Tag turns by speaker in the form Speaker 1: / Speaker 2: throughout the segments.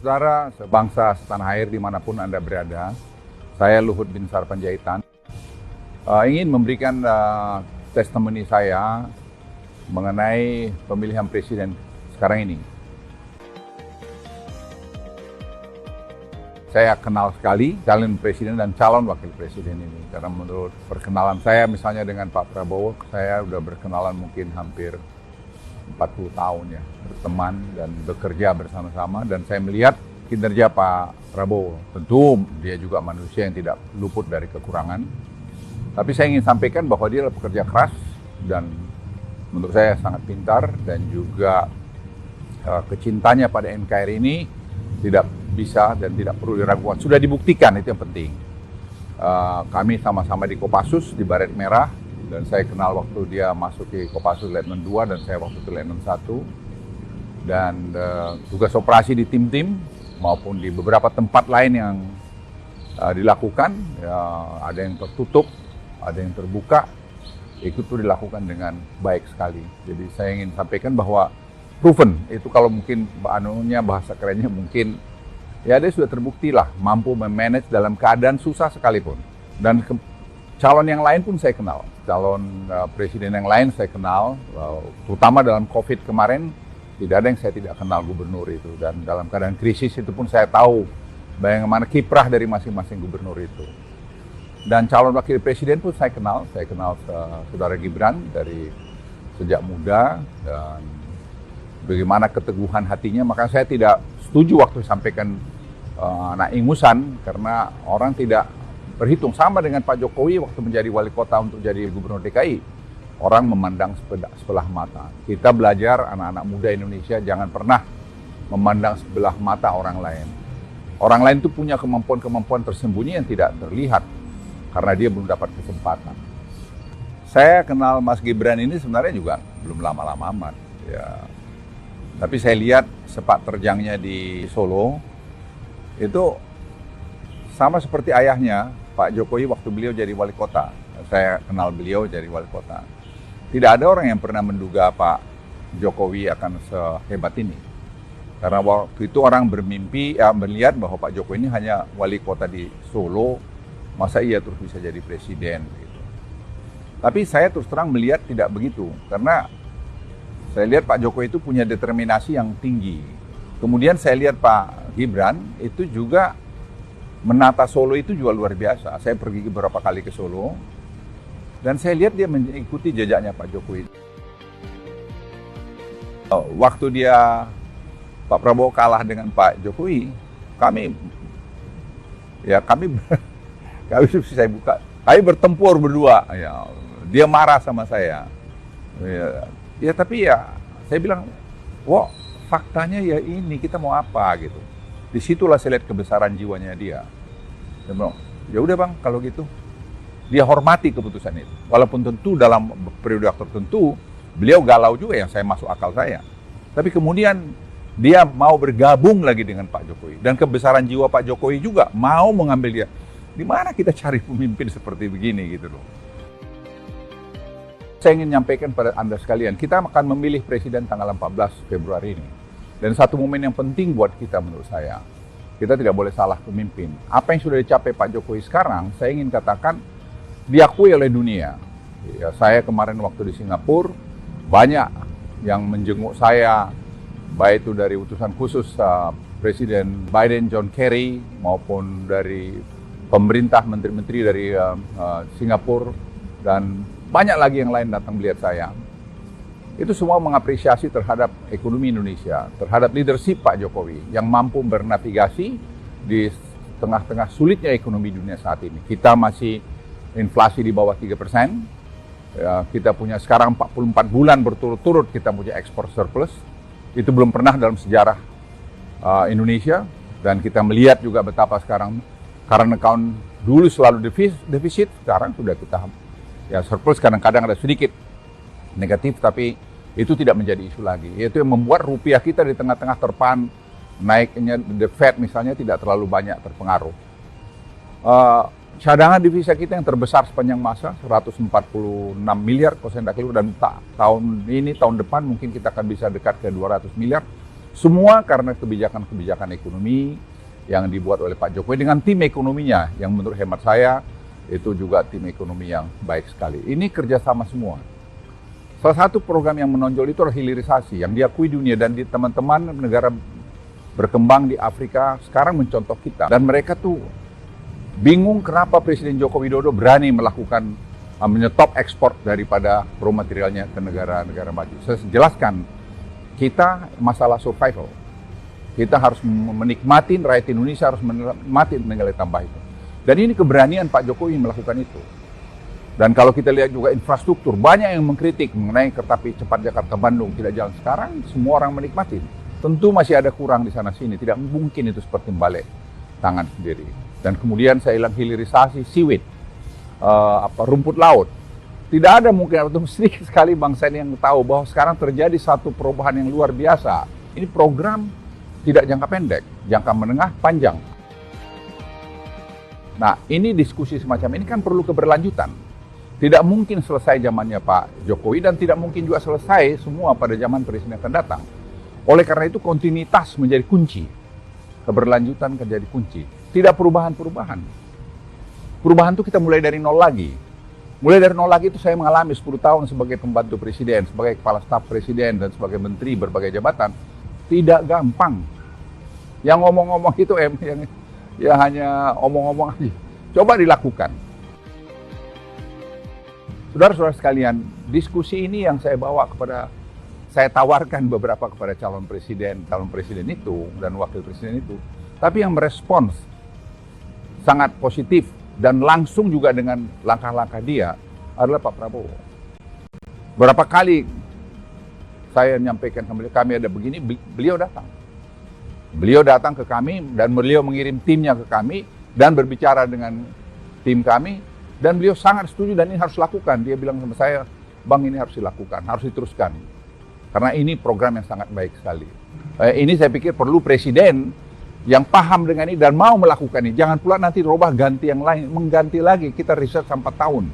Speaker 1: Saudara-saudara sebangsa setanah air dimanapun Anda berada, saya Luhut Binsar Panjaitan ingin memberikan testimoni saya mengenai pemilihan presiden sekarang ini. Saya kenal sekali calon presiden dan calon wakil presiden ini, karena menurut perkenalan saya misalnya dengan Pak Prabowo, saya sudah berkenalan mungkin hampir 40 tahun ya, berteman dan bekerja bersama-sama, dan saya melihat kinerja Pak Prabowo. Tentu dia juga manusia yang tidak luput dari kekurangan, tapi saya ingin sampaikan bahwa dia adalah pekerja keras dan menurut saya sangat pintar, dan juga kecintanya pada NKRI ini tidak bisa dan tidak perlu diragukan. Sudah dibuktikan, itu yang penting. Kami sama-sama di Kopassus di Baret Merah, dan saya kenal waktu dia masuk ke Kopassus Letnan 2 dan saya waktu itu Letnan 1. Dan tugas operasi di tim-tim maupun di beberapa tempat lain yang dilakukan, ya, ada yang tertutup, ada yang terbuka, itu tuh dilakukan dengan baik sekali. Jadi saya ingin sampaikan bahwa proven, itu kalau mungkin bahasa kerennya mungkin, ya dia sudah terbukti lah mampu memanage dalam keadaan susah sekalipun. Dan calon yang lain pun saya kenal, calon presiden yang lain saya kenal, terutama dalam COVID kemarin, tidak ada yang saya tidak kenal gubernur itu. Dan dalam keadaan krisis itu pun saya tahu bagaimana kiprah dari masing-masing gubernur itu. Dan calon wakil presiden pun saya kenal saudara Gibran dari sejak muda, dan bagaimana keteguhan hatinya. Maka saya tidak setuju waktu disampaikan anak ingusan, karena orang tidak berhitung. Sama dengan Pak Jokowi waktu menjadi wali kota untuk jadi gubernur DKI, orang memandang sebelah mata. Kita belajar, anak-anak muda Indonesia, jangan pernah memandang sebelah mata orang lain. Orang lain itu punya kemampuan-kemampuan tersembunyi yang tidak terlihat karena dia belum dapat kesempatan. Saya kenal Mas Gibran ini sebenarnya juga belum lama-lama amat, ya. Tapi saya lihat sepak terjangnya di Solo itu sama seperti ayahnya, Pak Jokowi waktu beliau jadi wali kota. Saya kenal beliau jadi wali kota. Tidak ada orang yang pernah menduga Pak Jokowi akan sehebat ini. Karena waktu itu orang bermimpi, melihat bahwa Pak Jokowi ini hanya wali kota di Solo, masa iya terus bisa jadi presiden gitu. Tapi saya terus terang melihat tidak begitu, karena saya lihat Pak Jokowi itu punya determinasi yang tinggi. Kemudian saya lihat Pak Gibran itu juga menata Solo itu juga luar biasa. Saya pergi beberapa kali ke Solo, dan saya lihat dia mengikuti jejaknya Pak Jokowi. Waktu Pak Prabowo kalah dengan Pak Jokowi, kami bertempur berdua. Ya, dia marah sama saya. Tapi saya bilang, wah, faktanya ya ini, kita mau apa gitu. Disitulah saya lihat kebesaran jiwanya dia. Dia bilang, ya udah bang, kalau gitu. Dia hormati keputusan itu. Walaupun tentu dalam periode tertentu, beliau galau juga yang saya masuk akal saya. Tapi kemudian dia mau bergabung lagi dengan Pak Jokowi. Dan kebesaran jiwa Pak Jokowi juga mau mengambil dia. Di mana kita cari pemimpin seperti begini gitu loh. Saya ingin menyampaikan pada Anda sekalian, kita akan memilih presiden tanggal 14 Februari ini. Dan satu momen yang penting buat kita menurut saya, kita tidak boleh salah pemimpin. Apa yang sudah dicapai Pak Jokowi sekarang, saya ingin katakan diakui oleh dunia. Ya, saya kemarin waktu di Singapura, banyak yang menjenguk saya, baik itu dari utusan khusus Presiden Biden, John Kerry, maupun dari pemerintah, menteri-menteri dari Singapura, dan banyak lagi yang lain datang melihat saya. Itu semua mengapresiasi terhadap ekonomi Indonesia, terhadap leadership Pak Jokowi yang mampu bernavigasi di tengah-tengah sulitnya ekonomi dunia saat ini. Kita masih inflasi di bawah 3%, ya, kita punya sekarang 44 bulan berturut-turut kita punya ekspor surplus. Itu belum pernah dalam sejarah Indonesia, dan kita melihat juga betapa sekarang current account dulu selalu defisit, sekarang sudah kita ya surplus, kadang-kadang ada sedikit negatif, tapi itu tidak menjadi isu lagi. Itu yang membuat rupiah kita di tengah-tengah terpaan naiknya the Fed misalnya tidak terlalu banyak terpengaruh. Cadangan devisa kita yang terbesar sepanjang masa 146 miliar kalau saya tidak keliru, dan tahun ini, tahun depan mungkin kita akan bisa dekat ke 200 miliar. Semua karena kebijakan-kebijakan ekonomi yang dibuat oleh Pak Jokowi dengan tim ekonominya yang menurut hemat saya itu juga tim ekonomi yang baik sekali. Ini kerjasama semua. Salah satu program yang menonjol itu adalah hilirisasi yang diakui dunia dan di teman-teman negara berkembang di Afrika sekarang mencontoh kita. Dan mereka tuh bingung kenapa Presiden Joko Widodo berani melakukan menyetop ekspor daripada raw materialnya ke negara-negara maju. Saya jelaskan, kita masalah survival. Kita harus menikmati, rakyat Indonesia harus menikmati nilai tambah itu. Dan ini keberanian Pak Jokowi melakukan itu. Dan kalau kita lihat juga infrastruktur, banyak yang mengkritik mengenai kereta api cepat Jakarta-Bandung tidak jalan sekarang, semua orang menikmati. Tentu masih ada kurang di sana-sini, tidak mungkin itu seperti balik tangan sendiri. Dan kemudian saya bilang hilirisasi seaweed, rumput laut. Tidak ada mungkin, atau sedikit sekali bangsa ini yang tahu bahwa sekarang terjadi satu perubahan yang luar biasa. Ini program tidak jangka pendek, jangka menengah, panjang. Nah, ini diskusi semacam ini kan perlu keberlanjutan. Tidak mungkin selesai zamannya Pak Jokowi dan tidak mungkin juga selesai semua pada zaman presiden akan datang. Oleh karena itu kontinuitas menjadi kunci. Keberlanjutan menjadi kunci. Tidak perubahan-perubahan. Perubahan itu kita mulai dari nol lagi. Mulai dari nol lagi itu saya mengalami 10 tahun sebagai pembantu presiden, sebagai kepala staf presiden dan sebagai menteri berbagai jabatan. Tidak gampang. Yang ngomong-ngomong itu ya hanya omong-omong aja. Coba dilakukan. Saudara-saudara sekalian, diskusi ini yang saya bawa saya tawarkan beberapa kepada calon presiden itu dan wakil presiden itu, tapi yang merespons sangat positif dan langsung juga dengan langkah-langkah dia adalah Pak Prabowo. Berapa kali saya menyampaikan kami ada begini, beliau datang. Beliau datang ke kami dan beliau mengirim timnya ke kami dan berbicara dengan tim kami. Dan beliau sangat setuju dan ini harus lakukan. Dia bilang sama saya, Bang ini harus dilakukan, harus diteruskan. Karena ini program yang sangat baik sekali. Ini saya pikir perlu presiden yang paham dengan ini dan mau melakukan ini. Jangan pula nanti robah ganti yang lain, mengganti lagi. Kita riset sampai 4 tahun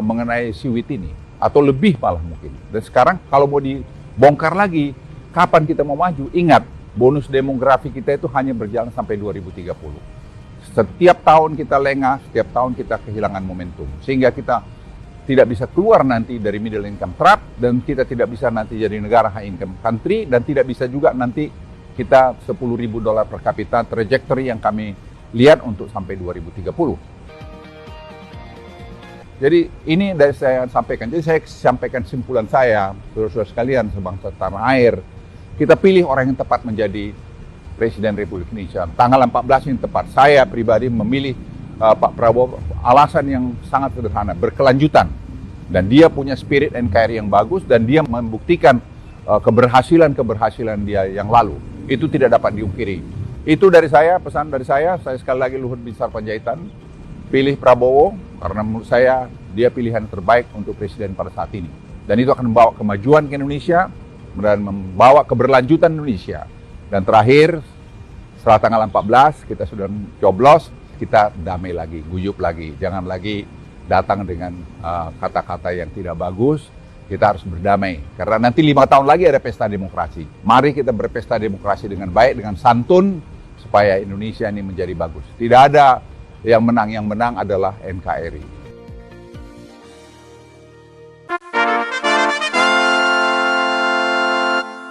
Speaker 1: mengenai seaweed ini. Atau lebih malah mungkin. Dan sekarang kalau mau dibongkar lagi, kapan kita mau maju? Ingat, bonus demografi kita itu hanya berjalan sampai 2030. Setiap tahun kita lengah, setiap tahun kita kehilangan momentum. Sehingga kita tidak bisa keluar nanti dari middle income trap, dan kita tidak bisa nanti jadi negara high income country, dan tidak bisa juga nanti kita $10.000 per kapita trajectory yang kami lihat untuk sampai 2030. Jadi ini dari saya sampaikan. Jadi saya sampaikan simpulan saya, saudara-saudara sekalian, sebangsa tanah air. Kita pilih orang yang tepat menjadi Presiden Republik Indonesia. Tanggal 14 ini tepat. Saya pribadi memilih Pak Prabowo alasan yang sangat sederhana, berkelanjutan. Dan dia punya spirit NKRI yang bagus dan dia membuktikan keberhasilan dia yang lalu. Itu tidak dapat diungkiri. Itu dari saya, pesan dari saya sekali lagi Luhut Binsar Panjaitan, pilih Prabowo karena menurut saya dia pilihan terbaik untuk presiden pada saat ini. Dan itu akan membawa kemajuan ke Indonesia dan membawa keberlanjutan Indonesia. Dan terakhir, setelah tanggal 14 kita sudah coblos, kita damai lagi, guyup lagi. Jangan lagi datang dengan kata-kata yang tidak bagus. Kita harus berdamai. Karena nanti 5 tahun lagi ada pesta demokrasi. Mari kita berpesta demokrasi dengan baik, dengan santun, supaya Indonesia ini menjadi bagus. Tidak ada yang menang adalah NKRI.